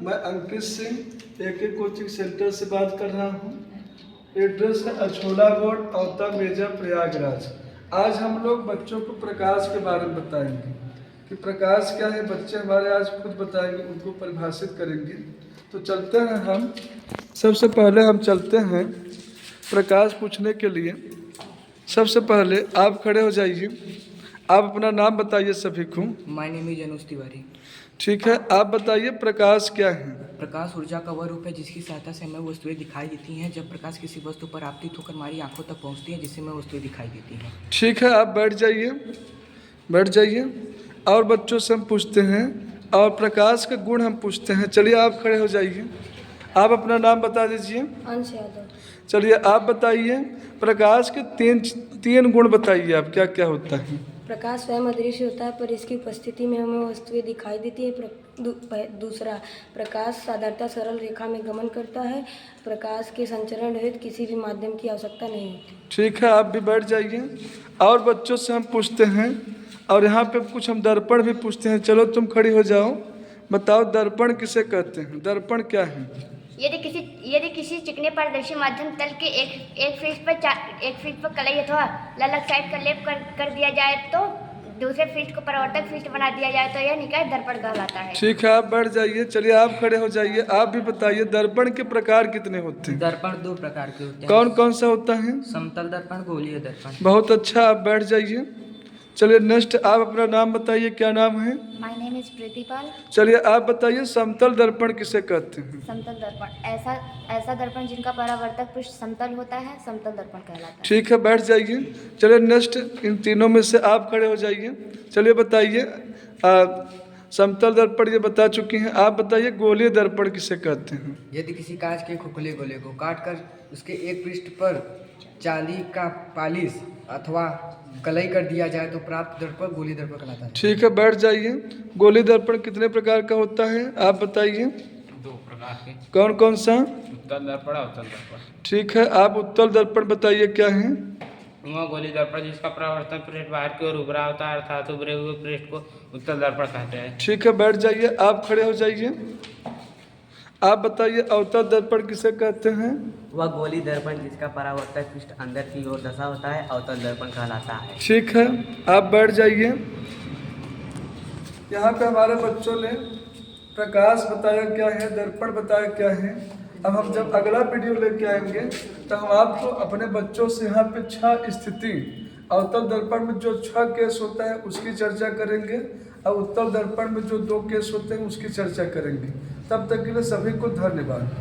मैं Ankit Singh AK coaching centre से बात कर रहा हूँ। एड्रेस है अछोला रोड, औता मेजा, प्रयागराज। आज हम लोग बच्चों को प्रकाश के बारे में बताएंगे कि प्रकाश क्या है। बच्चे हमारे आज खुद बताएंगे, उनको परिभाषित करेंगे। तो चलते हैं हम। सबसे पहले हम चलते हैं प्रकाश पूछने के लिए। सबसे पहले आप खड़े हो जाइए, आप अपना नाम बताइए सभी को। माय नेम इज अनुज तिवारी। ठीक है, आप बताइए प्रकाश क्या है। प्रकाश ऊर्जा का वह रूप है जिसकी सहायता से हमें वस्तुएं दिखाई देती हैं। जब प्रकाश किसी वस्तु पर आपतित होकर हमारी आंखों तक पहुंचती है, जिससे हमें वस्तुएं दिखाई देती हैं। ठीक है, आप बैठ जाइए, बैठ जाइए। और बच्चों से हम पूछते हैं और प्रकाश का गुण हम पूछते हैं। चलिए आप खड़े हो जाइए, आप अपना नाम बता दीजिए। अंश यादव। चलिए आप बताइए प्रकाश के तीन गुण बताइए, आप क्या क्या होता है। प्रकाश स्वयं अदृश्य होता है, पर इसकी उपस्थिति में हमें वस्तुएं दिखाई देती है। दूसरा, प्रकाश साधारणतः सरल रेखा में गमन करता है। प्रकाश के संचरण हेतु किसी भी माध्यम की आवश्यकता नहीं होती। ठीक है, आप भी बैठ जाइए। और बच्चों से हम पूछते हैं और यहाँ पे कुछ हम दर्पण भी पूछते हैं। चलो तुम खड़ी हो जाओ, बताओ दर्पण किसे कहते हैं, दर्पण क्या है। यदि किसी चिकने पारदर्शी माध्यम तल के एक फीट पर कलई अथवा ललक साइड का लेप कर दिया जाए तो दूसरे फीट को परावर्तक फीट बना दिया जाए तो यह निकाय दर्पण कहलाता है। ठीक है, आप बैठ जाइए। चलिए आप खड़े हो जाइए, आप भी बताइए दर्पण के प्रकार कितने होते हैं। दर्पण दो प्रकार के होते हैं। कौन कौन सा होता है। समतल दर्पण, गोलीय दर्पण। बहुत अच्छा, आप बैठ जाइए। चलिए नेक्स्ट, आप अपना नाम बताइए, क्या नाम है। My name is Pritipal. चलिए आप बताइए समतल दर्पण किसे कहते हैं। समतल दर्पण ऐसा दर्पण जिनका परावर्तक पृष्ठ समतल होता है, समतल दर्पण कहलाता है। ठीक है, बैठ जाइए। चलिए नेक्स्ट, इन तीनों में से आप खड़े हो जाइए। चलिए बताइए, समतल दर्पण ये बता चुकी हैं, आप बताइए गोलीय दर्पण किसे कहते हैं। यदि किसी कांच के खोखले गोले को काटकर उसके एक पृष्ठ पर चांदी का पालिश अथवा कलई कर दिया जाए तो प्राप्त दर्पण गोलीय दर्पण कहलाता है। ठीक है, बैठ जाइए। गोलीय दर्पण कितने प्रकार का होता है, आप बताइए। दो प्रकार के। कौन कौन सा। उत्तल दर्पण, अवतल दर्पण। ठीक है, आप उत्तल दर्पण बताइए क्या है। वह गोलीय दर्पण जिसका परावर्तन पृष्ठ बाहर की ओर उभरा होता है, अर्थात उभरे हुए पृष्ठ को उत्तल दर्पण कहते हैं। ठीक है, बैठ जाइए, आप खड़े हो जाइए। आप बताइए अवतल दर्पण किसे कहते हैं। वह गोलीय दर्पण जिसका परावर्तक पृष्ठ अंदर की ओर धंसा होता है, अवतल दर्पण कहलाता है। ठीक है, आप बैठ जाइए। यहाँ पे हमारे बच्चों ने प्रकाश बताया क्या है, दर्पण बताया क्या है। अब हम जब अगला वीडियो लेके आएंगे तो हम आपको अपने बच्चों से यहाँ पे 6 स्थिति, अवतल दर्पण में जो 6 केस होता है उसकी चर्चा करेंगे और उत्तल दर्पण में जो 2 केस होते हैं उसकी चर्चा करेंगे। तब तक के लिए सभी को धन्यवाद।